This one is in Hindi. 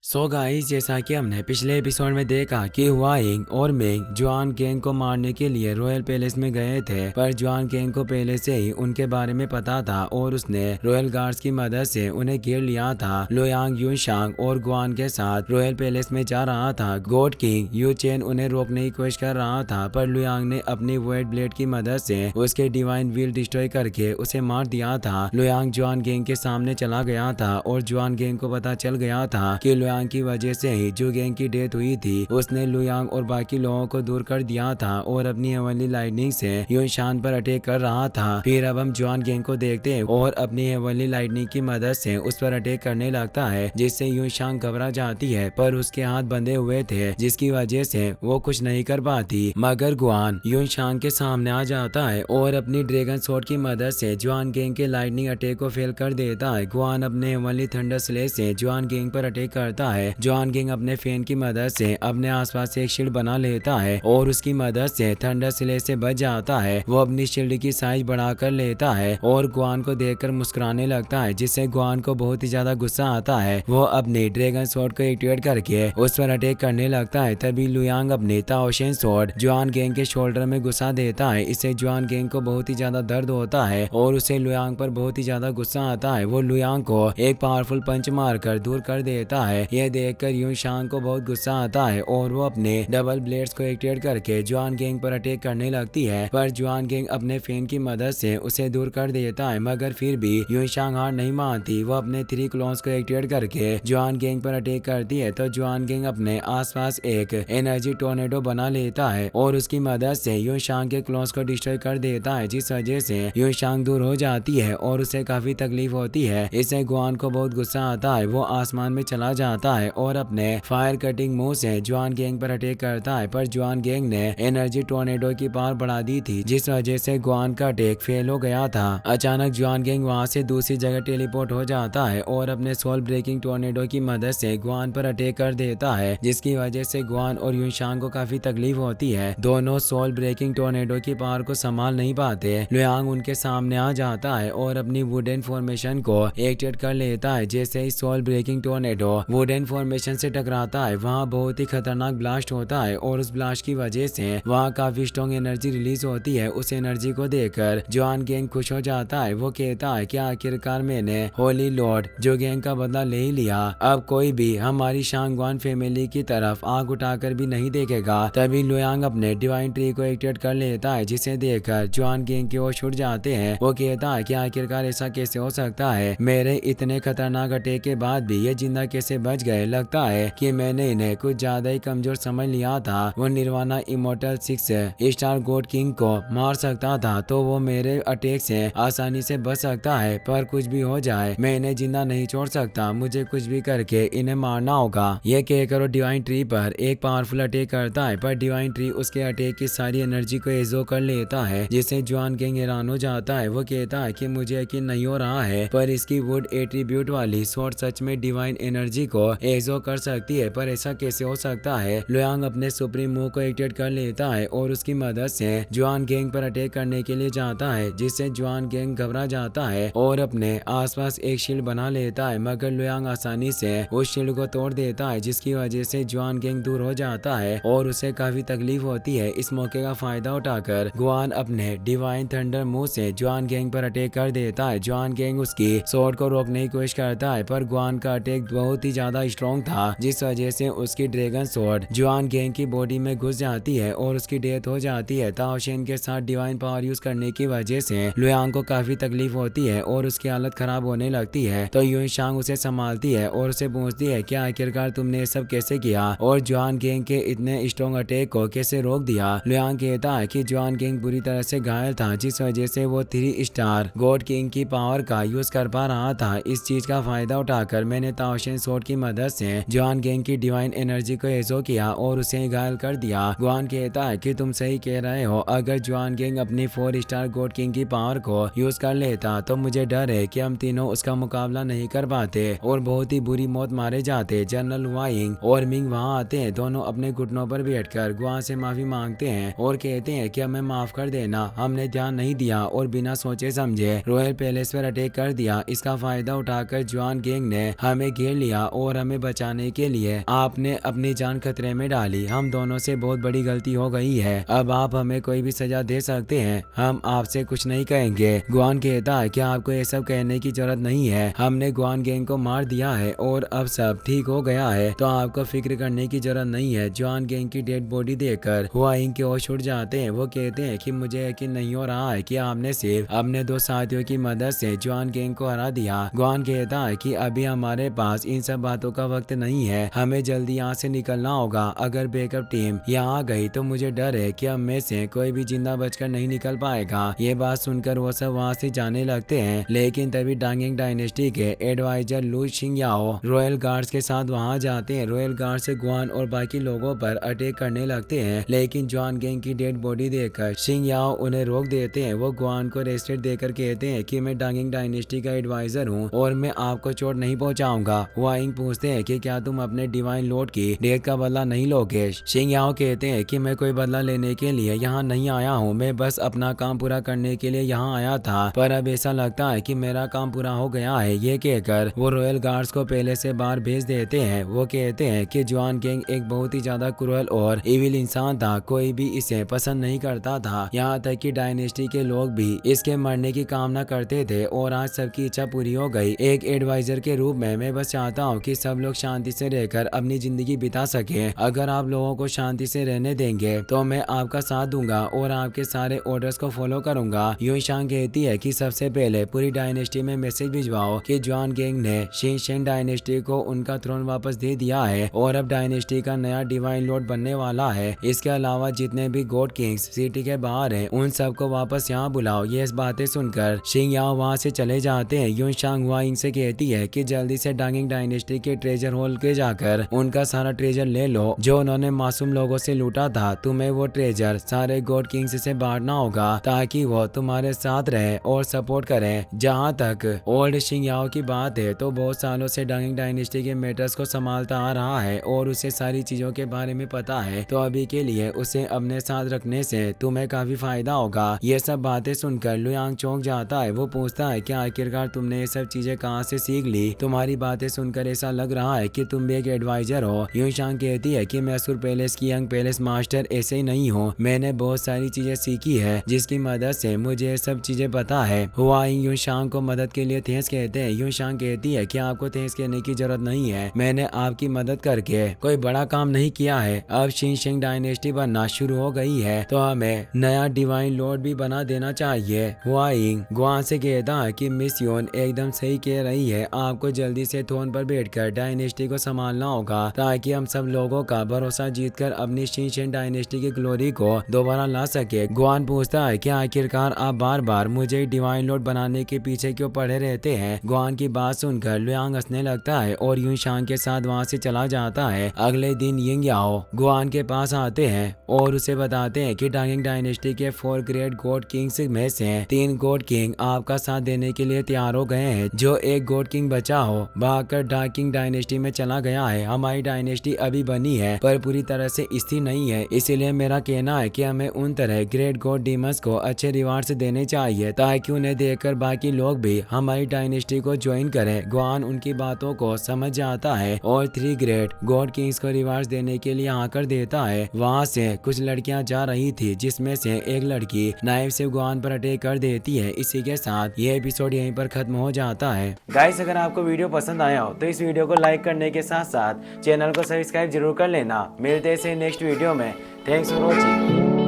सो गाइस, जैसा कि हमने पिछले एपिसोड में देखा कि हुआयिंग और मिंग जुआन गेंग को मारने के लिए रॉयल पैलेस में गए थे, पर जुआन गेंग को पहले से ही उनके बारे में पता था और उसने रॉयल गार्ड्स की मदद से उन्हें घेर लिया था। लुयांग यूनशांग और गुआन के साथ रॉयल पैलेस में जा रहा था। गॉड किंग यू चेन उन्हें रोकने की कोशिश कर रहा था, पर लुयांग ने अपनी वाइट ब्लेड की मदद से उसके डिवाइन व्हील डिस्ट्रॉय करके उसे मार दिया था। लुयांग जुआन गेंग के सामने चला गया था और जुआन गेंग को पता चल गया था कि लुयांग की वजह से ही जो गेंग की डेथ हुई थी। उसने लुयांग और बाकी लोगों को दूर कर दिया था और अपनी हेवनली लाइटनिंग से यूनशान पर अटैक कर रहा था। फिर अब हम जुआन गेंग को देखते हैं और अपनी हेवनली लाइटनिंग की मदद से उस पर अटैक करने लगता है, जिससे यूनशान घबरा जाती है, पर उसके हाथ बंधे हुए थे जिसकी वजह से वो कुछ नहीं कर पाती। मगर गुआन यूनशान के सामने आ जाता है और अपनी ड्रैगन स्वॉर्ड की मदद से जुआन गेंग के लाइटनिंग अटैक को फेल कर देता है। गुआन अपने हेवनली थंडर स्लेश से जुआन गेंग पर अटैक करता है। जुआन गेंग अपने फैन की मदद से अपने आसपास एक शील्ड बना लेता है और उसकी मदद से थंडर स्लेश से बच जाता है। वो अपनी शील्ड की साइज बढ़ाकर लेता है और गुआन को देखकर मुस्कुराने लगता है, जिससे गुआन को बहुत ही ज्यादा गुस्सा आता है। वो अपनी ड्रैगन स्वॉर्ड को एक्टिवेट करके उस पर अटैक करने लगता है। तभी लुयांग अपने ताओशेन स्वॉर्ड जुआन गेंग के शोल्डर में घुसा देता है। इससे जुआन गेंग को बहुत ही ज्यादा दर्द होता है और उसे लुयांग पर बहुत ही ज्यादा गुस्सा आता है। वो लुयांग को एक पावरफुल पंच मारकर दूर कर देता है। यह देखकर यूनशांग को बहुत गुस्सा आता है और वो अपने डबल ब्लेड्स को एक्टिवेट करके जुआन गेंग पर अटैक करने लगती है, पर जुआन गेंग अपने फैन की मदद से उसे दूर कर देता है। मगर फिर भी यूनशांग हार नहीं मानती। वो अपने 3 क्लोन्स को एक्टिवेट करके जुआन गेंग पर अटैक करती है, तो जुआन गेंग अपने आसपास एक एनर्जी टोर्नेडो बना लेता है और उसकी मदद से यूनशांग के क्लोन्स को डिस्ट्रॉय कर देता है, जिस वजह से यूनशांग दूर हो जाती है और उसे काफी तकलीफ होती है। इससे गुआन को बहुत गुस्सा आता है। वो आसमान में चला जाता है और अपने फायर कटिंग मूव से जुआन गेंग पर अटैक करता है, पर जुआन गेंग ने एनर्जी टोर्नेडो की पावर बढ़ा दी थी, जिस वजह से गुआन का अटैक फेल हो गया था। अचानक जुआन गेंग वहां से दूसरी जगह टेलीपोर्ट हो जाता है और अपने सोल ब्रेकिंग टोर्नेडो की मदद से गुआन पर अटैक कर देता है, जिसकी वजह से गुआन और यूनशांग को काफी तकलीफ होती है। दोनों सोल ब्रेकिंग टोर्नेडो की पावर को संभाल नहीं पाते। लुयांग उनके सामने आ जाता है और अपनी वुडन फॉर्मेशन को एक्टिवेट कर लेता है। जैसे ही soul breaking tornado wooden formation से टकराता है, वहाँ बहुत ही खतरनाक ब्लास्ट होता है और उस ब्लास्ट की वजह से वहाँ काफी स्ट्रॉन्ग एनर्जी रिलीज होती है। उस एनर्जी को देखकर जुआन गेंग खुश हो जाता है। वो कहता है कि आखिरकार मैंने होली लॉर्ड जो गेंग का बदला ले ही लिया। अब कोई भी हमारी शांगवान फैमिली की तरफ आग उठाकर भी नहीं देखेगा। तभी लुयांग अपने डिवाइन ट्री को एक्टिवेट कर लेता है, जिसे देखकर जुआन गेंग की ओर छुट जाते हैं। वो कहता है कि आखिरकार ऐसा कैसे हो सकता है, मेरे इतने खतरनाक अटैक के बाद भी ये जिंदा कैसे बच गए। लगता है कि मैंने इन्हें कुछ ज्यादा ही कमजोर समझ लिया था। वो nirvana immortal 6 star God king को मार सकता था, तो वो मेरे अटैक से आसानी से बच सकता है, पर कुछ भी हो जाए मैं इन्हें जिंदा नहीं छोड़ सकता। मुझे कुछ भी करके इन्हें मारना होगा। ये कहकर वो डिवाइन ट्री पर एक पावरफुल अटैक करता है, पर डिवाइन ट्री उसके अटैक की सारी एनर्जी को एब्जॉर्ब कर लेता है, जिससे जुआन गेंग हैरान हो जाता है। वो कहता है कि मुझे यकीन नहीं हो रहा है, पर इसकी वुड एट्रीब्यूट वाली स्वॉर्ड सच में डिवाइन एनर्जी को एब्जॉर्ब कर सकती है, पर ऐसा कैसे हो सकता है। लुयांग अपने सुप्रीम मूव को एक्टिवेट कर लेता है और उसकी मदद से जुआन गेंग पर अटैक करने के लिए जाता है, जिससे जुआन गेंग घबरा जाता है और अपने आसपास एक शील्ड बना लेता है। मगर लुयांग आसानी से उस शील्ड को तोड़ देता है, जिसकी वजह से जुआन गेंग दूर हो जाता है और उसे काफी तकलीफ होती है। इस मौके का फायदा उठाकर गुआन अपने डिवाइन थंडर मूव से जुआन गेंग पर अटैक कर देता है। जुआन गेंग उसकी स्वॉर्ड को रोकने की कोशिश करता है, पर गुआन का अटैक बहुत ही ज्यादा स्ट्रॉन्ग था, जिस वजह से उसकी ड्रैगन स्वॉर्ड जुआन गेंग की बॉडी में घुस जाती है और उसकी डेथ हो जाती है। ताओशेन के साथ डिवाइन पावर यूज करने की वजह से लुयांग को काफी तकलीफ होती है और उसकी हालत खराब होने लगती है। तो यूनशांग उसे संभालती है और उसे पूछती है कि आखिरकार तुमने ये सब कैसे किया और जुआन गेंग के इतने स्ट्रॉन्ग अटैक को कैसे रोक दिया। लुयांग कहता है कि जुआन गेंग बुरी तरह से घायल था, जिस वजह से वो 3 स्टार गॉड किंग की पावर का यूज कर पा रहा था। इस चीज का फायदा उठाकर मैंने ताओशेन स्वॉर्ड की मदद से जुआन गेंग की डिवाइन एनर्जी को एब्जॉर्ब किया और उसे घायल कर दिया। गुआन कहता है कि तुम सही कह रहे हो, अगर जुआन गेंग अपनी 4 स्टार गॉड किंग की पावर को यूज कर लेता तो मुझे डर है कि हम तीनों उसका मुकाबला नहीं कर पाते और बहुत ही बुरी मौत मारे जाते। जनरल हुआयिंग और मिंग वहाँ आते हैं। दोनों अपने घुटनों पर बैठकर गुआन से माफी मांगते हैं और कहते हैं कि हमें माफ कर देना, हमने ध्यान नहीं दिया और बिना सोचे समझे रॉयल पैलेस पर अटैक कर दिया। इसका फायदा उठाकर जुआन गेंग ने हमें घेर लिया और और हमें बचाने के लिए आपने अपनी जान खतरे में डाली। हम दोनों से बहुत बड़ी गलती हो गई है। अब आप हमें कोई भी सजा दे सकते हैं, हम आपसे कुछ नहीं कहेंगे। गुआन कहता है कि आपको ये सब कहने की जरूरत नहीं है, हमने गुआन गैंग को मार दिया है और अब सब ठीक हो गया है, तो आपको फिक्र करने की जरूरत नहीं है। जुआन गैंग की डेड बॉडी देखकर हुआइंग के होश उड़ जाते हैं। वो कहते हैं कि मुझे यकीन नहीं हो रहा है कि आपने सिर्फ अपने 2 साथियों की मदद से जुआन गैंग को हरा दिया। गुआन कहता है कि अभी हमारे पास इन सब बातों का वक्त नहीं है, हमें जल्दी यहाँ से निकलना होगा। अगर बैकअप टीम यहाँ आ गई तो मुझे डर है कि हम में से कोई भी जिंदा बचकर नहीं निकल पाएगा। ये बात सुनकर वो सब वहाँ से जाने लगते हैं, लेकिन तभी डांगिंग डायनेस्टी के एडवाइजर लू शिंगयाओ रॉयल गार्ड्स के साथ वहाँ जाते हैं। रॉयल गार्ड से गुआन और बाकी लोगों पर अटैक करने लगते हैं, लेकिन जुआन गैंग की डेड बॉडी देखकर शिंगयाओ उन्हें रोक देते हैं। वो गुआन को रेस्टेड देकर कहते हैं कि मैं डांगिंग डायनेस्टी का एडवाइजर हूँ और मैं आपको चोट नहीं पहुँचाऊंगा। हुआइंग पूछते हैं कि क्या तुम अपने डिवाइन लॉर्ड की डेथ का बदला नहीं लोगे। शिंगयाओ कहते हैं कि मैं कोई बदला लेने के लिए यहाँ नहीं आया हूँ, मैं बस अपना काम पूरा करने के लिए यहाँ आया था, पर अब ऐसा लगता है कि मेरा काम पूरा हो गया है। ये कहकर वो रॉयल गार्ड्स को पहले से बाहर भेज देते हैं। वो कहते हैं कि जुआन गैंग एक बहुत ही ज्यादा क्रूअल और इविल इंसान था, कोई भी इसे पसंद नहीं करता था, यहाँ तक कि डायनेस्टी के लोग भी इसके मरने की कामना करते थे और आज सबकी इच्छा पूरी हो गई। एक एडवाइजर के रूप में मैं बस चाहता हूँ कि सब लोग शांति से रहकर अपनी जिंदगी बिता सके। अगर आप लोगों को शांति से रहने देंगे तो मैं आपका साथ दूंगा और आपके सारे ऑर्डर्स को फॉलो करूंगा। युनशांग कहती है कि सबसे पहले पूरी डायनेस्टी में मैसेज भिजवाओ कि जुआन गैंग ने शिनशेन डायनेस्टी को उनका थ्रोन वापस दे दिया है और अब डायनेस्टी का नया डिवाइन लॉर्ड बनने वाला है। इसके अलावा जितने भी गॉड किंग्स सिटी के बाहर हैं उन सबको वापस यहाँ बुलाओ। ये बातें सुनकर शिंगयाओ वहाँ से चले जाते हैं। युनशांग हुआइंग से कहती है कि जल्दी से डांगिंग डायनेस्टी के ट्रेजर होल के जाकर उनका सारा ट्रेजर ले लो जो उन्होंने मासूम लोगों से लूटा था। तुम्हें वो ट्रेजर सारे गॉड किंग्स से बांटना होगा ताकि वो तुम्हारे साथ रहे और सपोर्ट करें। जहाँ तक ओल्ड शिंगयाओ की बात है तो बहुत सालों से डांगिंग डायनेस्टी के मैटर्स को संभालता आ रहा है और उसे सारी चीजों के बारे में पता है, तो अभी के लिए उसे अपने साथ रखने से तुम्हें काफी फायदा होगा। ये सब बातें सुनकर लुयांग चौंक जाता है। वो पूछता है कि आखिरकार तुमने ये सब चीजें कहाँ से सीख ली, तुम्हारी बातें सुनकर ऐसा लग रहा है कि तुम भी एक एडवाइजर हो। युनशांग कहती है कि मैं असुर पैलेस की यंग पैलेस मास्टर ऐसे ही नहीं हूँ, मैंने बहुत सारी चीजें सीखी है जिसकी मदद से मुझे ये सब चीजें पता है। हुआइंग युनशांग को मदद के लिए थैंक्स कहते हैं। युनशांग कहती है कि आपको थैंक्स कहने की जरूरत नहीं है, मैंने आपकी मदद करके कोई बड़ा काम नहीं किया है। अब शिनशेन डायनेस्टी बनना शुरू हो गई है तो हमें नया डिवाइन लॉर्ड भी बना देना चाहिए। हुआइंग गुआन से कहता है कि मिस योन एकदम सही कह रही है, आपको जल्दी से थ्रोन पर बैठकर डायनेस्टी को संभालना होगा ताकि हम सब लोगों का भरोसा जीतकर अपनी शिनशेन डायनेस्टी की ग्लोरी को दोबारा ला सके। गुआन पूछता है कि आखिरकार आप बार बार मुझे डिवाइन लॉर्ड बनाने के पीछे क्यों पड़े रहते हैं। गुआन की बात सुनकर लुयांग हंसने लगता है और युनशांग के साथ वहाँ से चला जाता है। अगले दिन यिंगयाओ गुआन के पास आते हैं और उसे बताते हैं कि डांगिंग डायनेस्टी के 4 ग्रेट गॉड किंग्स में से 3 गॉड किंग आपका साथ देने के लिए तैयार हो गए हैं। जो एक गॉड किंग बचा हो भागकर डार्किंग डायनेस्टी में चला गया है। हमारी डायनेस्टी अभी बनी है पर पूरी तरह से स्थिर नहीं है, इसीलिए मेरा कहना है कि हमें उन तरह ग्रेट गॉड डीमंस को अच्छे रिवार्ड देने चाहिए ताकि उन्हें देखकर बाकी लोग भी हमारी डायनेस्टी को ज्वाइन करें। गुआन उनकी बातों को समझ जाता है और 3 ग्रेट गॉड किंग्स को रिवार्ड देने के लिए आकर देता है। वहाँ से कुछ लड़कियां जा रही थी जिसमें से एक लड़की नाइफ से गुआन पर अटैक कर देती है। इसी के साथ ये एपिसोड यहीं पर खत्म हो जाता है। गाइस अगर आपको वीडियो पसंद आया हो तो इस वीडियो को लाइक करने के साथ साथ चैनल को सब्सक्राइब जरूर कर लेना। मिलते हैं नेक्स्ट वीडियो में। Thanks for watching.